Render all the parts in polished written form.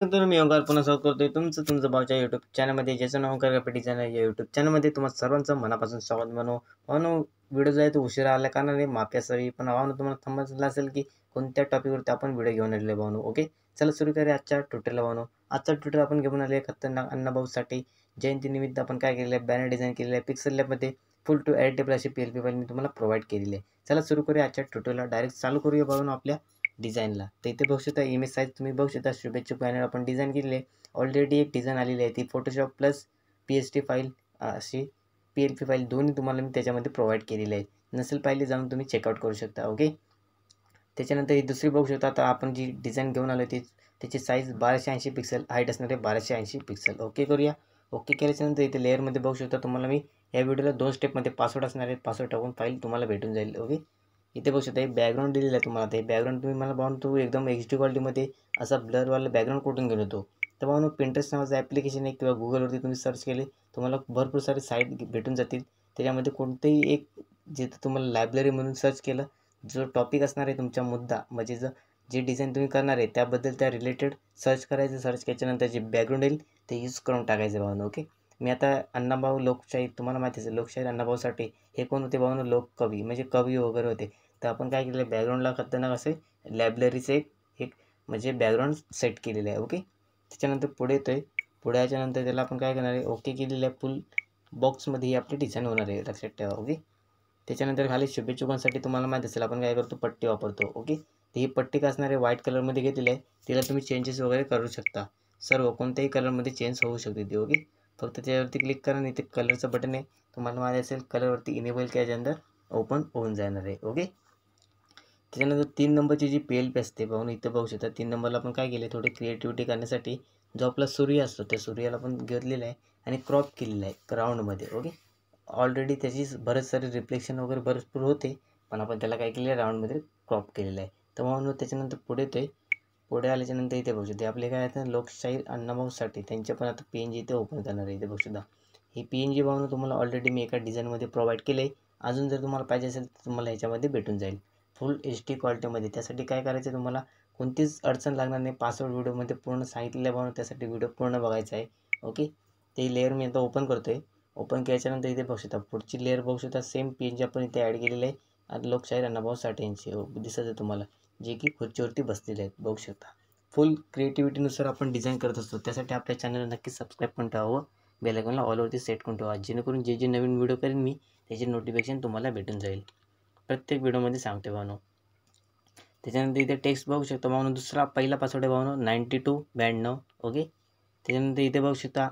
तर मी ओंकार पुन्हा स्वागत करतोय तुमचं भाऊच्या यूट्यूब चॅनलमध्ये, ज्याचं नाव ओंकार ग्राफिक डिझायनर या यूट्यूब चॅनलमध्ये तुम्हाला सर्वांचं मनापासून स्वागत. म्हणून व्हिडिओ जो आहे तो उशिरा आल्या कारणाने माफी असावी, पण तुम्हाला समजलं असेल की कोणत्या टॉपिकवरती आपण व्हिडिओ घेऊन आलेले भावनो. ओके, चला सुरू करूया आजच्या ट्युटोरियल भावनो. आजचा ट्युटोरियल आपण घेऊन आले खतरनाक अण्णाभाऊसाठी जयंतीनिमित्त आपण काय केलेलं आहे, बॅनर डिझाईन केलेलं आहे. पिक्सल लॅबमध्ये फुल टू एडिटेबल अशी PLP फाईल मी तुम्हाला प्रोव्हाइड केलेली आहे. चला सुरू करूया आजच्या ट्युटोरियलला. डायरेक्ट चालू करूया भावनो आपल्या डिझाईनला. तर इथे बघू शकता इमेज साईज तुम्ही बघू शकता. शुभेच्छुक बॅनर आपण डिझाईन केलेली आहे. ऑलरेडी एक डिझाईन आलेली आहे, ती फोटोशॉप प्लस PST फाईल अशी PLP फाईल दोन्ही तुम्हाला मी त्याच्यामध्ये प्रोव्हाइड केलेली आहे. नसेल पाहिली जाऊन तुम्ही चेकआउट करू शकता. ओके, त्याच्यानंतर ही दुसरी बघू शकता. आता आपण जी डिझाईन घेऊन आलो ती त्याची साईज 1280 पिक्सल, हाईट असणार आहे 1280 पिक्सल. ओके करूया. ओके केल्याच्यानंतर इथे लेअरमध्ये बघू शकता. तुम्हाला मी या व्हिडिओला 2 स्टेपमध्ये पासवर्ड असणार आहे. पासवर्ड टाकून फाईल तुम्हाला भेटून जाईल. ओके, इथे बघू शकता एक बॅकग्राऊंड दिलेलं आहे तुम्हाला. ते बॅकग्राऊंड तुम्ही मला तो एकदम HD क्वालिटीमध्ये असा ब्लरवाला बॅकग्राऊंड कुठून घेऊन येतो. तर भावनो पिंटरेस्ट नावाचं ॲप्लिकेशन आहे किंवा गुगलवरती तुम्ही सर्च केले तुम्हाला भरपूर सारे साईट भेटून जातील. त्याच्यामध्ये कोणतेही एक जिथं तुम्हाला लायब्ररी म्हणून सर्च केलं, जो टॉपिक असणार आहे तुमचा मुद्दा म्हणजे जे डिझाईन तुम्ही करणार आहे त्याबद्दल त्या रिलेटेड सर्च करायचं. सर्च केल्याच्यानंतर जे बॅकग्राऊंड येईल ते यूज करून टाकायचं भावनो. ओके, मी आता अण्णाभाऊ लोकशाही तुम्हाला माहितीच आहे, लोकशाहीर अण्णाभाऊसाठी हे कोण होते भावनो, लोककवी म्हणजे कवी वगैरे होते. तर आपण काय केलं, बॅकग्राऊंडला खतरनाक असे लायब्ररीचे एक म्हणजे बॅकग्राऊंड सेट केलेलं आहे. ओके, त्याच्यानंतर पुढे येतो आहे. पुढे याच्यानंतर त्याला आपण काय करणार आहे, ओके केलेलं आहे. फुल बॉक्समध्ये ही आपली डिझाईन होणार आहे, लक्षात ठेवा. ओके, त्याच्यानंतर खाली शुभेच्छुकांसाठी तुम्हाला माहीत असेल आपण काय करतो, पट्टी वापरतो. ओके, तर ही पट्टी काय असणार आहे, व्हाईट कलरमध्ये घेतलेली आहे. तिला तुम्ही चेंजेस वगैरे करू शकता. सर्व कोणत्याही कलरमध्ये चेंज होऊ शकते ती. ओके, फक्त त्याच्यावरती क्लिक करा आणि इथे कलरचं बटन आहे तुम्हाला माहीत असेल, कलरवरती इनेबल केल्याच्यानंतर ओपन होऊन जाणार आहे. ओके, त्याच्यानंतर 3 नंबरची जी PLP असते पाहून इथं बघू शकता. 3 नंबरला आपण काय केले, थोडी क्रिएटिव्हिटी करण्यासाठी जो आपला सूर्य असतो त्या सूर्याला आपण घेतलेला आहे आणि क्रॉप केलेला आहे ग्राउंडमध्ये. ओके, ऑलरेडी त्याची बरेच सारे रिफ्लेक्शन वगैरे भरपूर होते, पण आपण त्याला काय केलं आहे, राऊंडमध्ये क्रॉप केलेलं आहे. तर म्हणून त्याच्यानंतर पुढे येतो आहे. पुढे आल्याच्यानंतर इथे बघू शकता आपले काय आहे, लोकशाहीर अण्णाभाऊसाठी त्यांचे पण आता PNG इथे ओपन करणार आहे. इथे बघू शकता ही PNG भावना तुम्हाला ऑलरेडी मी एका डिझाईनमध्ये प्रोव्हाइड केले आहे. अजून जर तुम्हाला पाहिजे असेल तर तुम्हाला ह्याच्यामध्ये भेटून जाईल फुल HD क्वालिटीमध्ये. त्यासाठी काय करायचं, तुम्हाला कोणतीच अडचण लागणार नाही. पासवर्ड व्हिडिओमध्ये पूर्ण सांगितलेलं आहे, त्यासाठी व्हिडिओ पूर्ण बघायचा आहे. ओके, ते लेअर मी आता ओपन करतो आहे. ओपन केल्याच्यानंतर इथे बघू शकता पुढची लेअर बघू शकता. सेम PNG आपण इथे ॲड केलेली आहे. आणि लोकशाहीर अण्णाभाऊ साठे यांची दिसत आहे तुम्हाला, जे की खुर्चीवरती बसलेले आहेत. बघू शकता फुल क्रिएटिव्हिटीनुसार आपण डिझाईन करत असतो. त्यासाठी आपल्या चॅनलला नक्की सबस्क्राईब करून ठेवा, बेल आयकॉनला ऑलवरती सेट करून ठेवा, जेणेकरून जे नवीन व्हिडिओ करेन मी त्याचे नोटिफिकेशन तुम्हाला भेटून जाईल. प्रत्येक व्हिडिओमध्ये सांगते भावनो. त्याच्यानंतर इथे टेक्स्ट बघू शकता भावनो. दुसरा पहिला पासवर्ड आहे भावनो 9292. ओके, त्याच्यानंतर इथे बघू शकता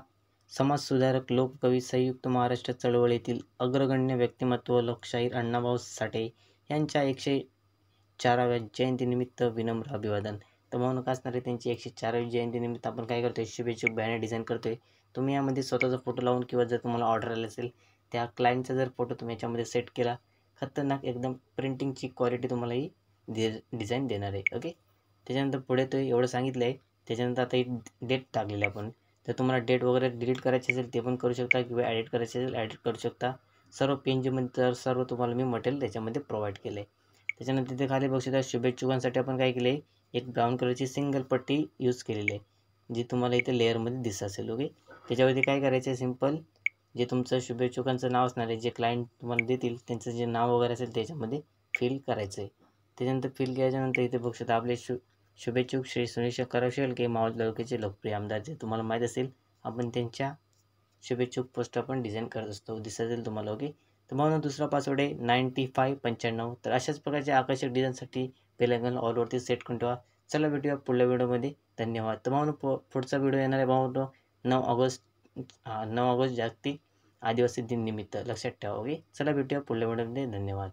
समाजसुधारक, लोककवी, संयुक्त महाराष्ट्र चळवळीतील अग्रगण्य व्यक्तिमत्व लोकशाहीर अण्णाभाऊ साठे यांच्या 104व्या जयंतीनिमित्त विनम्र अभिवादन. तर म्हणून काय असणार आहे, त्यांची 104वी जयंतीनिमित्त आपण काय करतोय, शुभेच्छुक बॅनर डिझाईन करतोय. तुम्ही यामध्ये स्वतःचा फोटो लावून किंवा जर तुम्हाला ऑर्डर आली असेल त्या क्लायंटचा जर फोटो तुम्ही याच्यामध्ये सेट केला, खतरनाक एकदम प्रिंटिंगची क्वालिटी तुम्हाला ही डिझाईन देणार आहे. ओके, त्याच्यानंतर पुढे तो एवढं सांगितलं आहे. त्याच्यानंतर आता एक डेट टाकलेली आहे आपण. तर तुम्हाला डेट वगैरे डिलीट करायची असेल ते पण करू शकता किंवा ॲडिट करायची असेल ॲडिट करू शकता. सर्व PNGमध्ये तर सर्व तुम्हाला मी मटेरियल त्याच्यामध्ये प्रोव्हाइड केलं आहे. त्याच्यानंतर तिथे खाली बघू शकता शुभेच्छुकांसाठी आपण काय केले, एक ब्राऊन कलरची सिंगल पट्टी यूज केलेली आहे, जी तुम्हाला इथे लेअरमध्ये दिसत असेल. ओके, त्याच्यावरती काय करायचं आहे, सिम्पल जे तुमचं शुभेच्छुकांचं नाव असणार आहे, जे क्लायंट तुम्हाला देतील त्यांचं जे नाव वगैरे असेल त्याच्यामध्ये फिल करायचं आहे. त्याच्यानंतर फिल केल्याच्यानंतर इथे बघू शकता आपले शुभेच्छुक श्री सुनील शेखर शेळके, मावळ तालुक्याचे लोकप्रिय आमदार, जे तुम्हाला माहीत असेल आपण त्यांच्या शुभेच्छुक पोस्ट आपण डिझाईन करत असतो, दिसत असेल तुम्हाला. ओके, तर म्हणून दुसरा पासवर्ड आहे 9595. तर अशाच प्रकारच्या आकर्षक डिझाईनसाठी बेल आयकॉन ऑलवरती सेट करून ठेवा. चला भेटूया पुढल्या व्हिडिओमध्ये. धन्यवाद. तर म्हणून पुढचा व्हिडिओ येणार आहे भाऊ 9 ऑगस्ट जागतिक आदिवासी दिन निमित्त, लक्षात ठेवा. ओके, चला भेटूया पुढल्या व्हिडिओमध्ये. धन्यवाद.